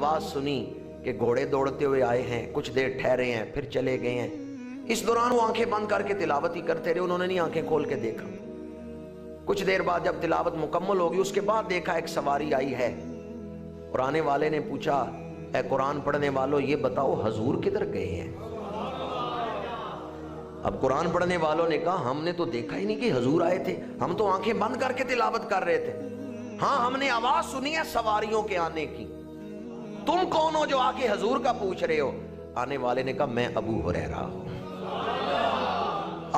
آواز سنی کہ گھوڑے دوڑتے ہوئے آئے ہیں، کچھ دیر ٹھہرے ہیں، پھر چلے گئے ہیں۔ اس دوران وہ آنکھیں بند کر کے تلاوت ہی کرتے رہے، انہوں نے نہیں آنکھیں کھول کے دیکھا۔ کچھ دیر بعد جب تلاوت مکمل ہوگی اس کے بعد دیکھا ایک سواری آئی ہے، اور آنے والے نے پوچھا اے قرآن پڑھنے والوں یہ بتاؤ حضور کدھر گئے ہیں؟ اب قرآن پڑھنے والوں نے کہا ہم نے تو دیکھا ہی نہیں کہ حضور آئے تھے، ہم تو آنکھیں بند کر کے تلاوت کر رہے تھے۔ ہاں ہم نے آواز سنی ہے سواریوں کے آنے کی، تم کون ہو جو آ کے حضور کا پوچھ رہے ہو؟ آنے والے نے کہا میں ابو ہریرہ ہوں۔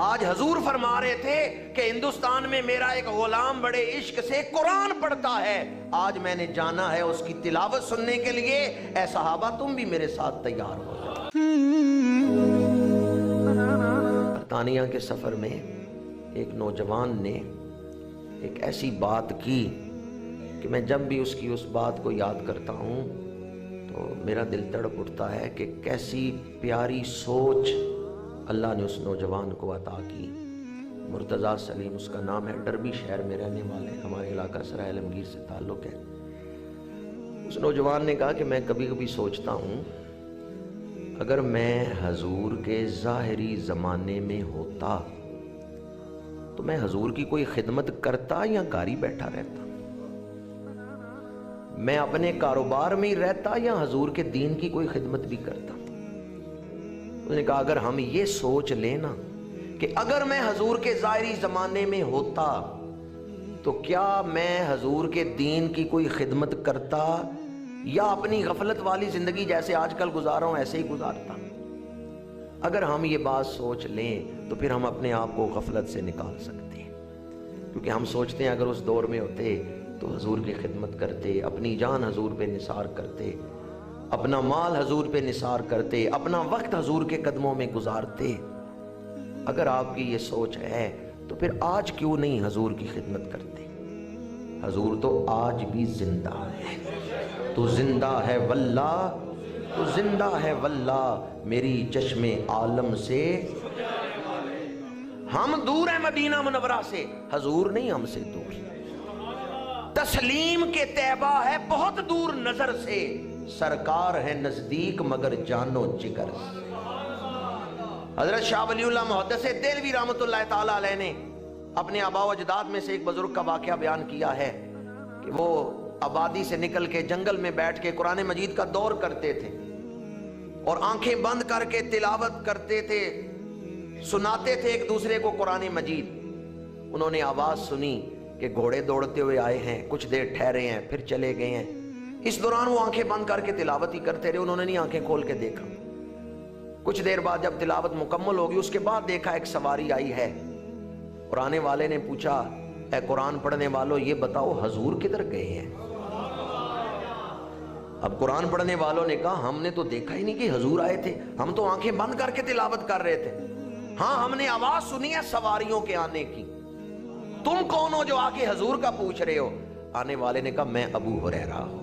آج حضور فرما رہے تھے کہ ہندوستان میں میرا ایک غلام بڑے عشق سے قرآن پڑھتا ہے، آج میں نے جانا ہے اس کی تلاوت سننے کے لیے، اے صحابہ تم بھی میرے ساتھ تیار ہو جاؤ۔ برطانیہ کے سفر میں ایک نوجوان نے ایک ایسی بات کی کہ میں جب بھی اس کی اس بات کو یاد کرتا ہوں تو میرا دل تڑپ اٹھتا ہے کہ کیسی پیاری سوچ اللہ نے اس نوجوان کو عطا کی۔ مرتضیٰ سلیم اس کا نام ہے، ڈربی شہر میں رہنے والے، ہمارے علاقہ سرائے عالمگیر سے تعلق ہے۔ اس نوجوان نے کہا کہ میں کبھی کبھی سوچتا ہوں اگر میں حضور کے ظاہری زمانے میں ہوتا تو میں حضور کی کوئی خدمت کرتا یا گھر بیٹھا رہتا؟ میں اپنے کاروبار میں ہی رہتا یا حضور کے دین کی کوئی خدمت بھی کرتا؟ اس نے کہا اگر ہم یہ سوچ لینا کہ اگر میں حضور کے ظاہری زمانے میں ہوتا تو کیا میں حضور کے دین کی کوئی خدمت کرتا یا اپنی غفلت والی زندگی جیسے آج کل گزار رہا ہوں ایسے ہی گزارتا؟ اگر ہم یہ بات سوچ لیں تو پھر ہم اپنے آپ کو غفلت سے نکال سکتے ہیں، کیونکہ ہم سوچتے ہیں اگر اس دور میں ہوتے تو حضور کی خدمت کرتے، اپنی جان حضور پہ نثار کرتے، اپنا مال حضور پہ نثار کرتے، اپنا وقت حضور کے قدموں میں گزارتے۔ اگر آپ کی یہ سوچ ہے تو پھر آج کیوں نہیں حضور کی خدمت کرتے؟ حضور تو آج بھی زندہ ہے، تو زندہ ہے واللہ، تو زندہ ہے واللہ میری چشم عالم سے۔ ہم دور ہیں مدینہ منورہ سے، حضور نہیں ہم سے دور۔ تسلیم کے طیبہ ہے بہت دور نظر سے، سرکار ہے نزدیک مگر جانو جگر سے۔ حضرت شاہ ولی اللہ محدث دہلوی رحمۃ اللہ تعالی علیہ نے اپنے آباء و اجداد میں سے ایک بزرگ کا واقعہ بیان کیا ہے کہ وہ آبادی سے نکل کے جنگل میں بیٹھ کے قرآن مجید کا دور کرتے تھے اور آنکھیں بند کر کے تلاوت کرتے تھے، سناتے تھے ایک دوسرے کو قرآن مجید۔ انہوں نے آواز سنی کہ گھوڑے دوڑتے ہوئے آئے ہیں، کچھ دیر ٹھہرے ہیں، پھر چلے گئے ہیں۔ اس دوران وہ آنکھیں بند کر کے تلاوت ہی کرتے رہے، انہوں نے نہیں آنکھیں کھول کے دیکھا۔ کچھ دیر بعد جب تلاوت مکمل ہوگی اس کے بعد دیکھا ایک سواری آئی ہے، اور آنے والے نے پوچھا اے قرآن پڑھنے والوں یہ بتاؤ حضور کدھر گئے ہیں؟ اب قرآن پڑھنے والوں نے کہا ہم نے تو دیکھا ہی نہیں کہ حضور آئے تھے، ہم تو آنکھیں بند کر کے تلاوت کر رہے تھے۔ ہاں ہم نے آواز سنی ہے سواریوں کے آنے کی، تم کون ہو جو آ کے حضور کا پوچھ رہے ہو؟ آنے والے نے کہا میں ابو ہریرہ ہوں۔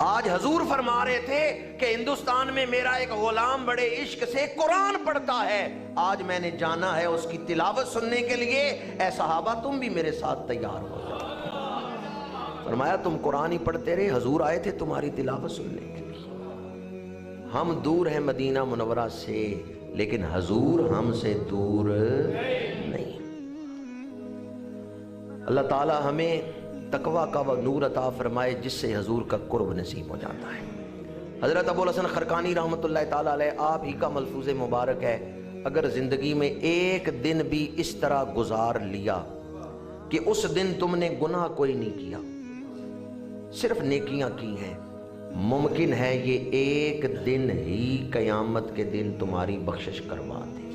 آج حضور فرما رہے تھے کہ ہندوستان میں میرا ایک غلام بڑے عشق سے قرآن پڑھتا ہے، آج میں نے جانا ہے اس کی تلاوت سننے کے لیے، اے صحابہ تم بھی میرے ساتھ تیار ہو جاؤ۔ فرمایا تم قرآن ہی پڑھتے رہے، حضور آئے تھے تمہاری تلاوت سننے کے لیے۔ ہم دور ہیں مدینہ منورہ سے لیکن حضور ہم سے دور نہیں۔ اللہ تعالی ہمیں تقویٰ کا وہ نور عطا فرمائے جس سے حضور کا قرب نصیب ہو جاتا ہے۔ حضرت ابو الحسن خرقانی رحمۃ اللہ تعالی علیہ آپ ہی کا ملفوظ مبارک ہے، اگر زندگی میں ایک دن بھی اس طرح گزار لیا کہ اس دن تم نے گناہ کوئی نہیں کیا، صرف نیکیاں کی ہیں، ممکن ہے یہ ایک دن ہی قیامت کے دن تمہاری بخشش کروا دے۔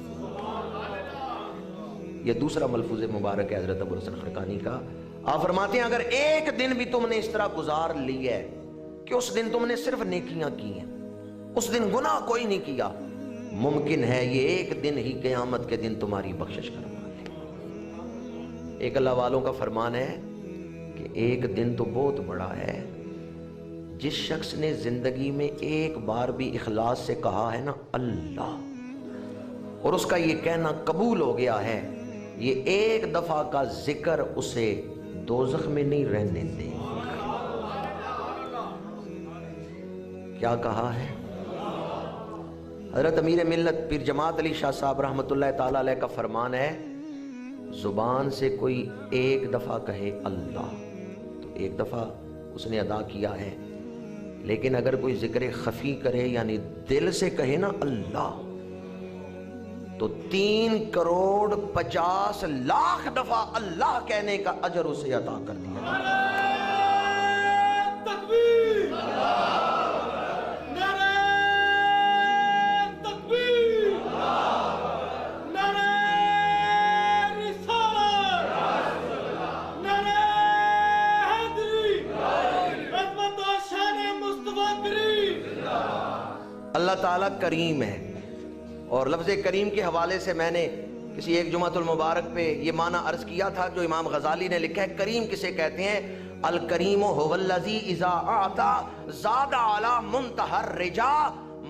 یہ دوسرا ملفوظ مبارک ہے حضرت ابو الحسن خرقانی کا۔ آپ فرماتے ہیں اگر ایک دن بھی تم نے اس طرح گزار لی ہے کہ اس دن تم نے صرف نیکیاں کی ہیں، اس دن گناہ کوئی نہیں کیا، ممکن ہے یہ ایک دن ہی قیامت کے دن تمہاری بخشش کروا دے۔ ایک اللہ والوں کا فرمان ہے کہ ایک دن تو بہت بڑا ہے، جس شخص نے زندگی میں ایک بار بھی اخلاص سے کہا ہے نا اللہ، اور اس کا یہ کہنا قبول ہو گیا ہے، یہ ایک دفعہ کا ذکر اسے دوزخ میں نہیں رہنے دے۔ کیا کہا ہے؟ حضرت امیر ملت پیر جماعت علی شاہ صاحب رحمۃ اللہ تعالی علیہ کا فرمان ہے، زبان سے کوئی ایک دفعہ کہے اللہ تو ایک دفعہ اس نے ادا کیا ہے، لیکن اگر کوئی ذکر خفی کرے یعنی دل سے کہے نا اللہ تو 3,50,00,000 دفعہ اللہ کہنے کا اجر اسے عطا کر دیا۔ اللہ تعالیٰ کریم ہے، اور لفظ کریم کے حوالے سے میں نے کسی ایک جمعۃ المبارک پہ یہ معنی عرض کیا تھا جو امام غزالی نے لکھا ہے۔ کریم کسے کہتے ہیں؟ الکریم هو الذی اذا اعطى زاد علی منتہى الرجا،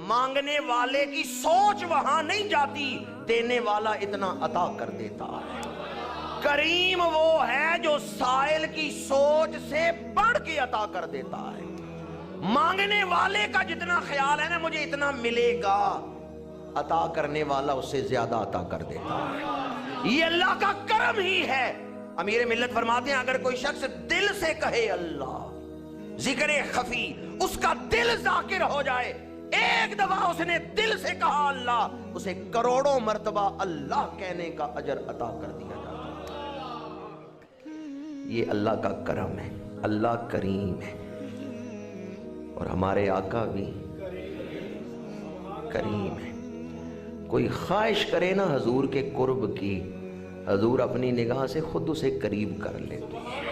مانگنے والے کی سوچ وہاں نہیں جاتی، دینے والا اتنا عطا کر دیتا ہے۔ کریم وہ ہے جو سائل کی سوچ سے بڑھ کے عطا کر دیتا ہے۔ مانگنے والے کا جتنا خیال ہے نا مجھے اتنا ملے گا، عطا کرنے والا اس سے زیادہ عطا کر دیتا ہے۔ یہ اللہ کا کرم ہی ہے۔ امیر ملت فرماتے ہیں اگر کوئی شخص دل سے کہے اللہ، ذکر خفی، اس کا دل ذاکر ہو جائے، ایک دفعہ اس نے دل سے کہا اللہ، اسے کروڑوں مرتبہ اللہ کہنے کا اجر عطا کر دیا جاتا ہے۔ یہ اللہ کا کرم ہے، اللہ کریم ہے، اور ہمارے آقا بھی کریم ہے۔ کوئی خواہش کرے نا حضور کے قرب کی، حضور اپنی نگاہ سے خود اسے قریب کر لیتے ہیں۔